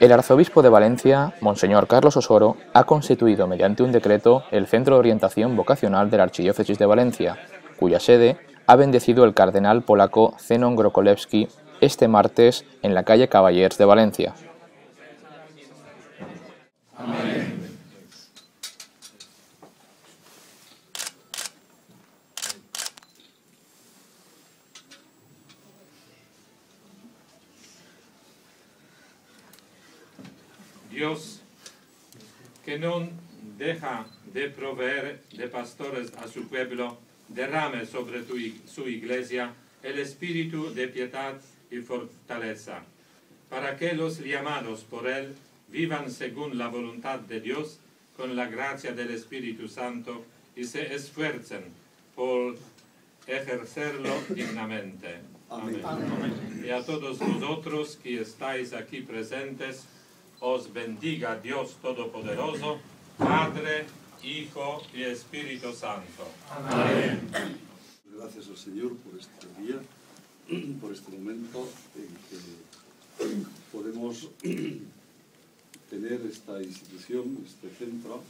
El arzobispo de Valencia, Monseñor Carlos Osoro, ha constituido mediante un decreto el Centro de Orientación Vocacional de la Archidiócesis de Valencia, cuya sede ha bendecido el cardenal polaco Zenon Grokolewski este martes en la calle Cavallers de Valencia. Amén. Dios, que no deja de proveer de pastores a su pueblo, derrame sobre su iglesia el espíritu de piedad y fortaleza, para que los llamados por él vivan según la voluntad de Dios, con la gracia del Espíritu Santo, y se esfuercen por ejercerlo dignamente. Amén. Amén. Y a todos vosotros que estáis aquí presentes, os bendiga Dios Todopoderoso, Padre, Hijo y Espíritu Santo. Amén. Gracias al Señor por este día, por este momento en que podemos tener esta institución, este centro,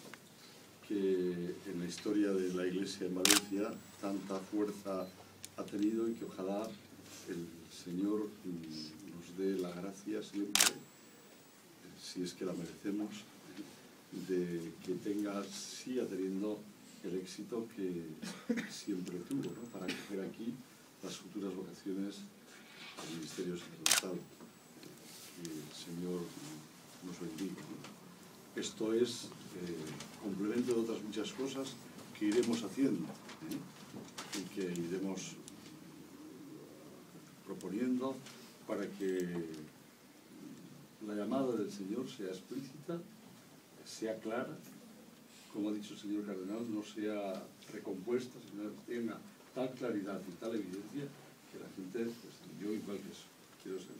que en la historia de la Iglesia en Valencia tanta fuerza ha tenido y que ojalá el Señor nos dé la gracia siempre, si es que la merecemos, de que siga teniendo el éxito que siempre tuvo, ¿no? Para acoger aquí las futuras vocaciones al ministerio sacerdotal. Que el Señor nos bendiga, ¿no? Esto es complemento de otras muchas cosas que iremos haciendo, y que iremos proponiendo para que la llamada del Señor sea explícita, sea clara, como ha dicho el señor cardenal, no sea recompuesta, sino que tenga tal claridad y tal evidencia que la gente, pues, yo igual que eso, quiero ser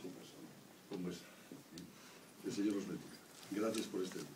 como es. El Señor los bendiga. Gracias por este día.